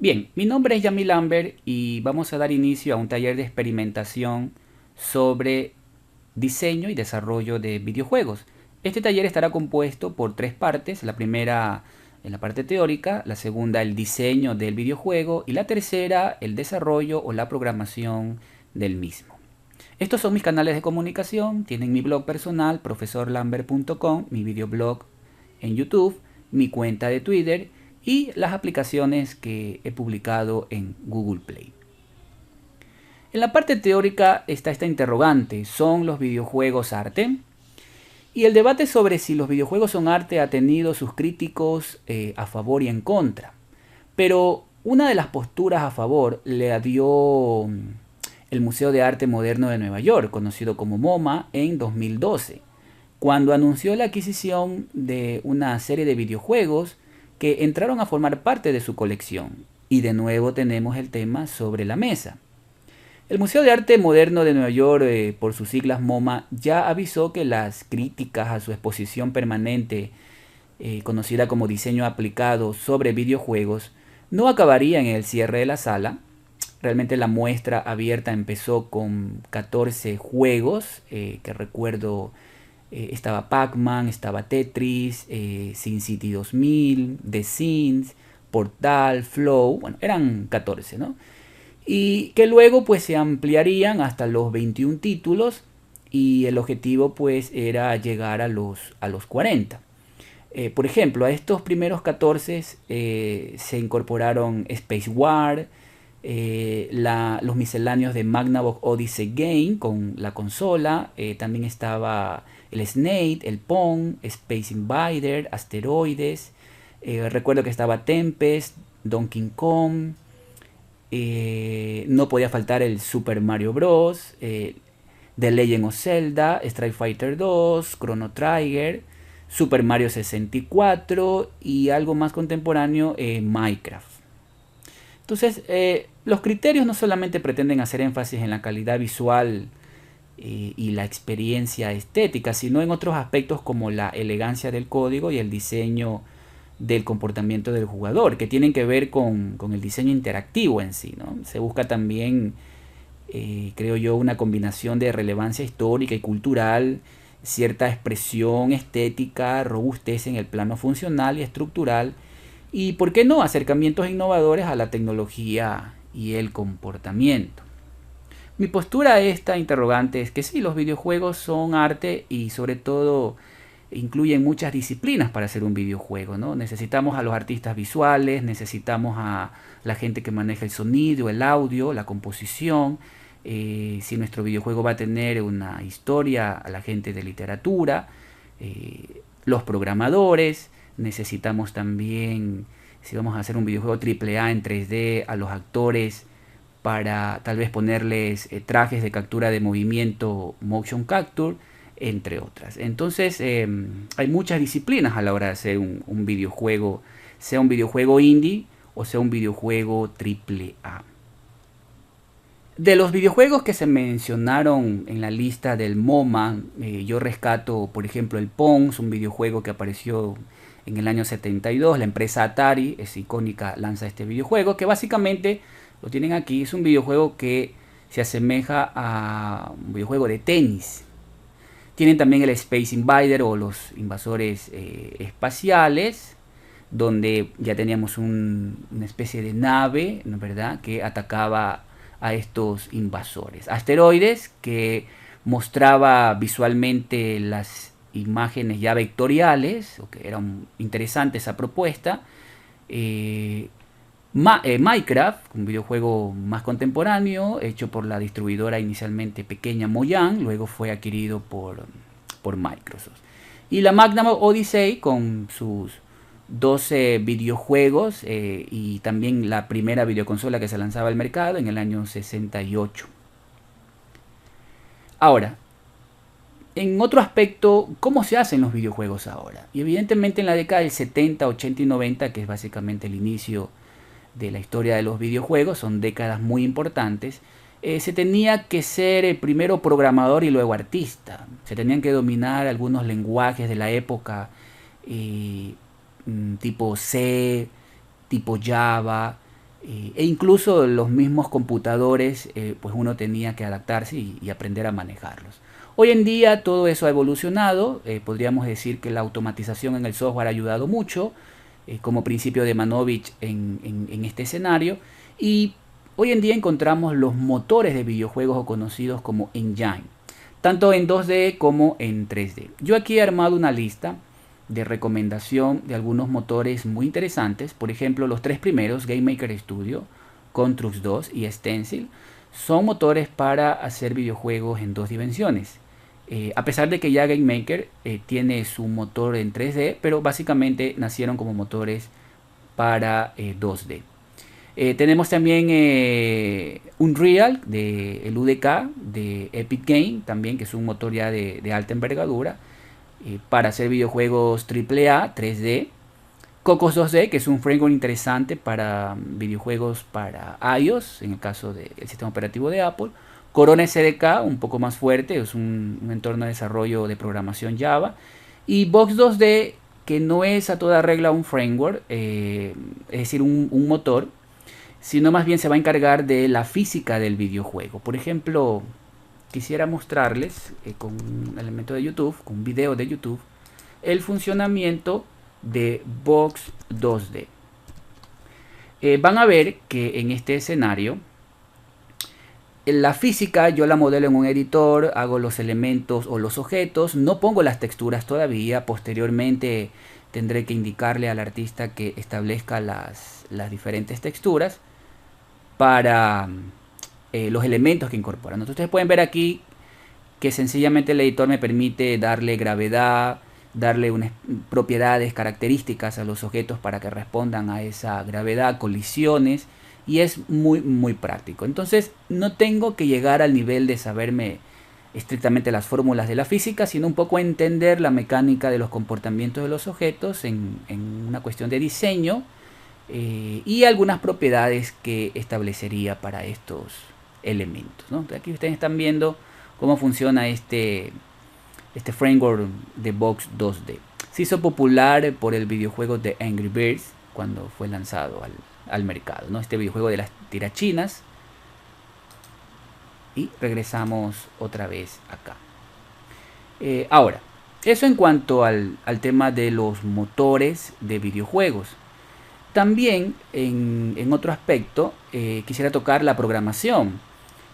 Bien, mi nombre es Yamil Lambert y vamos a dar inicio a un taller de experimentación sobre diseño y desarrollo de videojuegos. Este taller estará compuesto por tres partes. La primera en la parte teórica, la segunda el diseño del videojuego y la tercera el desarrollo o la programación del mismo. Estos son mis canales de comunicación. Tienen mi blog personal, profesorlambert.com, mi videoblog en YouTube, mi cuenta de Twitter y las aplicaciones que he publicado en Google Play. En la parte teórica está esta interrogante: ¿son los videojuegos arte? Y el debate sobre si los videojuegos son arte ha tenido sus críticos a favor y en contra. Pero una de las posturas a favor le dio el Museo de Arte Moderno de Nueva York, conocido como MoMA, en 2012, cuando anunció la adquisición de una serie de videojuegos que entraron a formar parte de su colección. Y de nuevo tenemos el tema sobre la mesa. El Museo de Arte Moderno de Nueva York, por sus siglas MoMA, ya avisó que las críticas a su exposición permanente, conocida como diseño aplicado sobre videojuegos, no acabarían en el cierre de la sala. Realmente la muestra abierta empezó con 14 juegos, que recuerdo, estaba Pac-Man, estaba Tetris, SimCity 2000, The Sims, Portal, Flow, bueno, eran 14, ¿no? Y que luego pues se ampliarían hasta los 21 títulos y el objetivo pues era llegar a los 40. Por ejemplo, a estos primeros 14 se incorporaron Space War, los misceláneos de Magnavox Odyssey Game con la consola, también estaba el Snake, el Pong, Space Invader, Asteroides, recuerdo que estaba Tempest, Donkey Kong, no podía faltar el Super Mario Bros., The Legend of Zelda, Street Fighter 2, Chrono Trigger, Super Mario 64 y algo más contemporáneo, Minecraft. Entonces, los criterios no solamente pretenden hacer énfasis en la calidad visual y la experiencia estética, sino en otros aspectos como la elegancia del código y el diseño del comportamiento del jugador, que tienen que ver con el diseño interactivo en sí, ¿no? Se busca también, creo yo, una combinación de relevancia histórica y cultural, cierta expresión estética, robustez en el plano funcional y estructural, y, ¿por qué no?, acercamientos innovadores a la tecnología y el comportamiento. Mi postura a esta interrogante es que sí, los videojuegos son arte y sobre todo incluyen muchas disciplinas para hacer un videojuego, ¿no? Necesitamos a los artistas visuales, necesitamos a la gente que maneja el sonido, el audio, la composición. Si nuestro videojuego va a tener una historia, a la gente de literatura, los programadores. Necesitamos también, si vamos a hacer un videojuego triple A en 3D, a los actores para tal vez ponerles trajes de captura de movimiento, motion capture, entre otras. Entonces, hay muchas disciplinas a la hora de hacer un videojuego, sea un videojuego indie o sea un videojuego triple A. De los videojuegos que se mencionaron en la lista del MoMA, yo rescato, por ejemplo, el Pong, un videojuego que apareció en el año 72. La empresa Atari, es icónica, lanza este videojuego, que básicamente, lo tienen aquí, es un videojuego que se asemeja a un videojuego de tenis. Tienen también el Space Invader o los invasores espaciales, donde ya teníamos una especie de nave, ¿no?, ¿verdad?, que atacaba a estos invasores. Asteroides, que mostraba visualmente las imágenes ya vectoriales, que era interesante esa propuesta. Minecraft, un videojuego más contemporáneo, hecho por la distribuidora inicialmente pequeña Mojang, luego fue adquirido por Microsoft. Y la Magnavox Odyssey con sus 12 videojuegos, y también la primera videoconsola que se lanzaba al mercado en el año 68. Ahora, en otro aspecto, ¿cómo se hacen los videojuegos ahora? Y evidentemente en la década del 70, 80 y 90, que es básicamente el inicio de la historia de los videojuegos, son décadas muy importantes, se tenía que ser primero programador y luego artista. Se tenían que dominar algunos lenguajes de la época, tipo C, tipo Java, E incluso los mismos computadores, pues uno tenía que adaptarse y aprender a manejarlos. Hoy en día todo eso ha evolucionado, podríamos decir que la automatización en el software ha ayudado mucho, como principio de Manovich en este escenario, y hoy en día encontramos los motores de videojuegos o conocidos como engine, tanto en 2D como en 3D. Yo aquí he armado una lista de recomendación de algunos motores muy interesantes. Por ejemplo, los tres primeros, Game Maker Studio, Contrux 2 y Stencil, son motores para hacer videojuegos en dos dimensiones. A pesar de que ya Game Maker tiene su motor en 3D, pero básicamente nacieron como motores para 2D. Tenemos también Unreal, el UDK de Epic Game, también, que es un motor ya de alta envergadura para hacer videojuegos AAA 3D. Cocos 2D, que es un framework interesante para videojuegos para iOS, en el caso del sistema operativo de Apple. Corona SDK, un poco más fuerte, es un entorno de desarrollo de programación Java. Y Box 2D, que no es a toda regla un framework, es decir, un motor, sino más bien se va a encargar de la física del videojuego. Por ejemplo, quisiera mostrarles con un elemento de YouTube, con un video de YouTube, el funcionamiento de Box 2D. Van a ver que en este escenario la física yo la modelo en un editor, hago los elementos o los objetos, no pongo las texturas todavía. Posteriormente tendré que indicarle al artista que establezca las diferentes texturas para los elementos que incorporan. Entonces ustedes pueden ver aquí que sencillamente el editor me permite darle gravedad, darle unas propiedades, características a los objetos para que respondan a esa gravedad, colisiones, y es muy práctico. Entonces no tengo que llegar al nivel de saberme estrictamente las fórmulas de la física, sino un poco entender la mecánica de los comportamientos de los objetos en una cuestión de diseño y algunas propiedades que establecería para estos elementos, ¿no? Entonces aquí ustedes están viendo cómo funciona este framework de Box 2D. Se hizo popular por el videojuego de Angry Birds cuando fue lanzado al mercado, ¿no? Este videojuego de las tirachinas. Y regresamos otra vez acá. Ahora, eso en cuanto al tema de los motores de videojuegos. También en otro aspecto quisiera tocar la programación.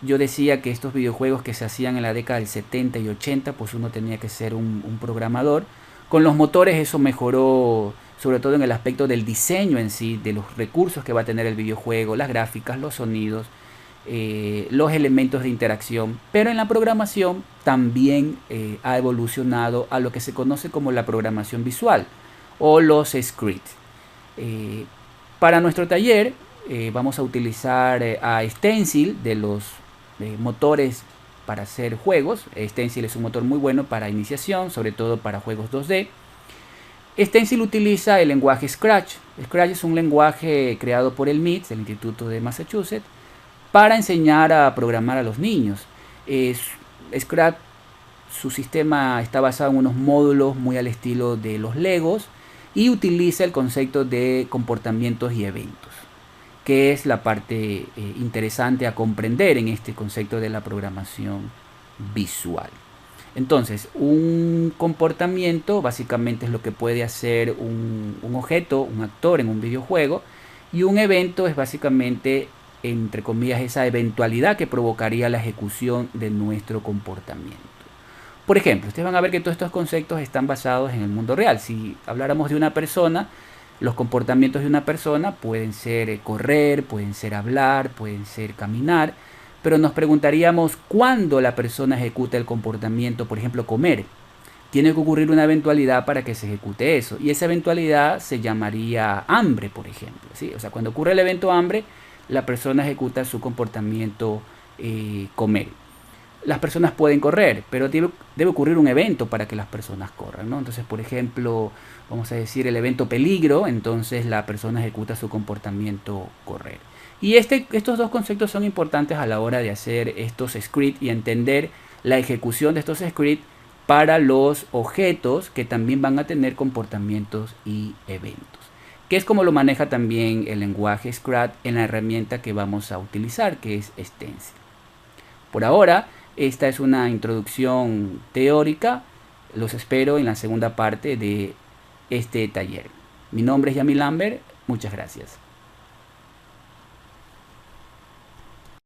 Yo decía que estos videojuegos que se hacían en la década del 70 y 80, pues uno tenía que ser un programador. Con los motores eso mejoró, sobre todo en el aspecto del diseño en sí, de los recursos que va a tener el videojuego, las gráficas, los sonidos, los elementos de interacción. Pero en la programación también ha evolucionado a lo que se conoce como la programación visual o los scripts. Para nuestro taller vamos a utilizar a Stencil de los motores para hacer juegos. Stencil es un motor muy bueno para iniciación, sobre todo para juegos 2D. Stencil utiliza el lenguaje Scratch. Scratch es un lenguaje creado por el MIT, el Instituto de Massachusetts, para enseñar a programar a los niños. Scratch, su sistema está basado en unos módulos muy al estilo de los Legos y utiliza el concepto de comportamientos y eventos, que es la parte interesante a comprender en este concepto de la programación visual. Entonces, un comportamiento básicamente es lo que puede hacer un objeto, un actor en un videojuego, y un evento es básicamente, entre comillas, esa eventualidad que provocaría la ejecución de nuestro comportamiento. Por ejemplo, ustedes van a ver que todos estos conceptos están basados en el mundo real. Si habláramos de una persona, los comportamientos de una persona pueden ser correr, pueden ser hablar, pueden ser caminar, pero nos preguntaríamos cuándo la persona ejecuta el comportamiento, por ejemplo, comer. Tiene que ocurrir una eventualidad para que se ejecute eso, y esa eventualidad se llamaría hambre, por ejemplo, ¿sí? O sea, cuando ocurre el evento hambre, la persona ejecuta su comportamiento comer. Las personas pueden correr, pero debe ocurrir un evento para que las personas corran, ¿no? Entonces, por ejemplo, vamos a decir el evento peligro, entonces la persona ejecuta su comportamiento correr. Y estos dos conceptos son importantes a la hora de hacer estos scripts y entender la ejecución de estos scripts para los objetos que también van a tener comportamientos y eventos. que es como lo maneja también el lenguaje Scratch en la herramienta que vamos a utilizar, que es Stencil. Por ahora, esta es una introducción teórica. Los espero en la segunda parte de este taller. Mi nombre es Yami Lambert. Muchas gracias.